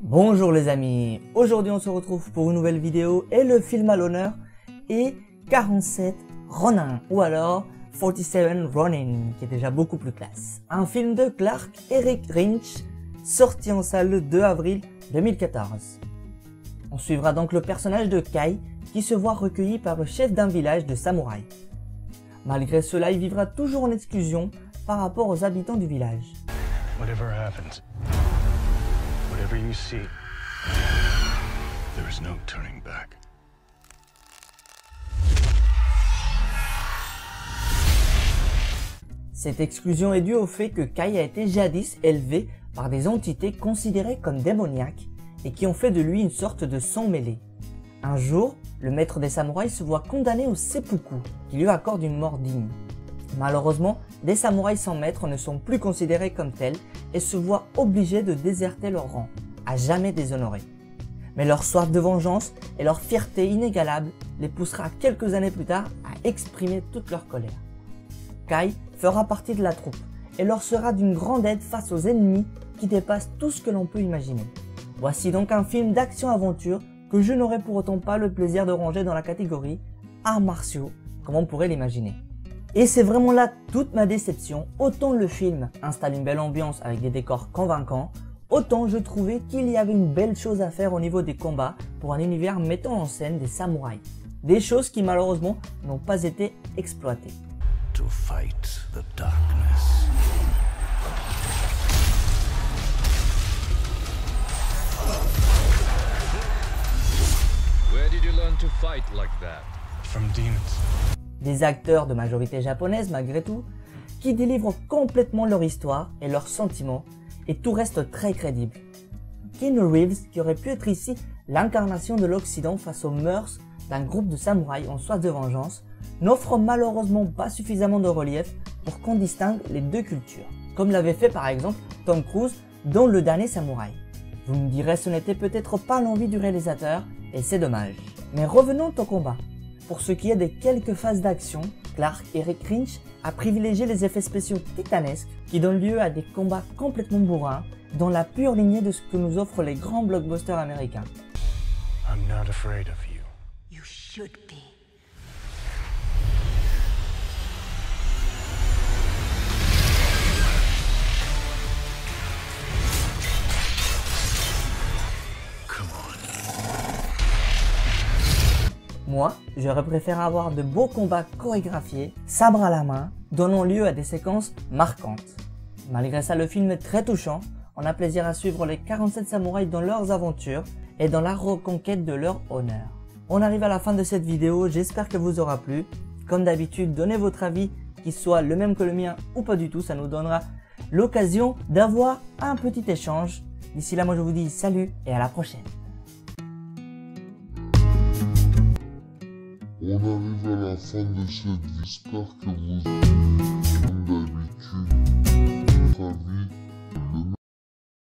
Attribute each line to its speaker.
Speaker 1: Bonjour les amis, aujourd'hui on se retrouve pour une nouvelle vidéo et le film à l'honneur est 47 Ronin ou alors 47 Ronin qui est déjà beaucoup plus classe. Un film de Clark Eric Rindge sorti en salle le 2 avril 2014. On suivra donc le personnage de Kai qui se voit recueilli par le chef d'un village de samouraïs. Malgré cela, il vivra toujours en exclusion par rapport aux habitants du village.
Speaker 2: Whatever happens, whatever you see, there is no turning back.
Speaker 1: Cette exclusion est due au fait que Kai a été jadis élevé par des entités considérées comme démoniaques et qui ont fait de lui une sorte de sang mêlé. Un jour, le maître des samouraïs se voit condamné au seppuku, qui lui accorde une mort digne. Malheureusement, des samouraïs sans maître ne sont plus considérés comme tels et se voient obligés de déserter leur rang, à jamais déshonorés. Mais leur soif de vengeance et leur fierté inégalable les poussera quelques années plus tard à exprimer toute leur colère. Kai fera partie de la troupe et leur sera d'une grande aide face aux ennemis qui dépassent tout ce que l'on peut imaginer. Voici donc un film d'action-aventure que je n'aurai pour autant pas le plaisir de ranger dans la catégorie arts martiaux, comme on pourrait l'imaginer. Et c'est vraiment là toute ma déception, autant le film installe une belle ambiance avec des décors convaincants, autant je trouvais qu'il y avait une belle chose à faire au niveau des combats pour un univers mettant en scène des samouraïs. Des choses qui malheureusement n'ont pas été exploitées.
Speaker 2: To fight the darkness.
Speaker 3: Where did you learn to fight like that?
Speaker 2: From demons.
Speaker 1: Des acteurs de majorité japonaise malgré tout, qui délivrent complètement leur histoire et leurs sentiments, et tout reste très crédible. Keanu Reeves, qui aurait pu être ici l'incarnation de l'Occident face aux mœurs d'un groupe de samouraïs en soif de vengeance, n'offre malheureusement pas suffisamment de relief pour qu'on distingue les deux cultures, comme l'avait fait par exemple Tom Cruise dans Le Dernier Samouraï. Vous me direz, ce n'était peut-être pas l'envie du réalisateur, et c'est dommage. Mais revenons au combat. Pour ce qui est des quelques phases d'action, Clark Eric Rindge a privilégié les effets spéciaux titanesques qui donnent lieu à des combats complètement bourrins dans la pure lignée de ce que nous offrent les grands blockbusters américains.
Speaker 2: I'm not afraid of you.
Speaker 4: You should be.
Speaker 2: Come on.
Speaker 1: Moi, j'aurais préféré avoir de beaux combats chorégraphiés, sabre à la main, donnant lieu à des séquences marquantes. Malgré ça, le film est très touchant, on a plaisir à suivre les 47 samouraïs dans leurs aventures et dans la reconquête de leur honneur. On arrive à la fin de cette vidéo, j'espère qu'elle vous aura plu. Comme d'habitude, donnez votre avis, qu'il soit le même que le mien ou pas du tout, ça nous donnera l'occasion d'avoir un petit échange. D'ici là, moi je vous dis salut et à la prochaine.
Speaker 5: On arrive à la fin de cette vie, j'espère que vous, comme d'habitude, votre avis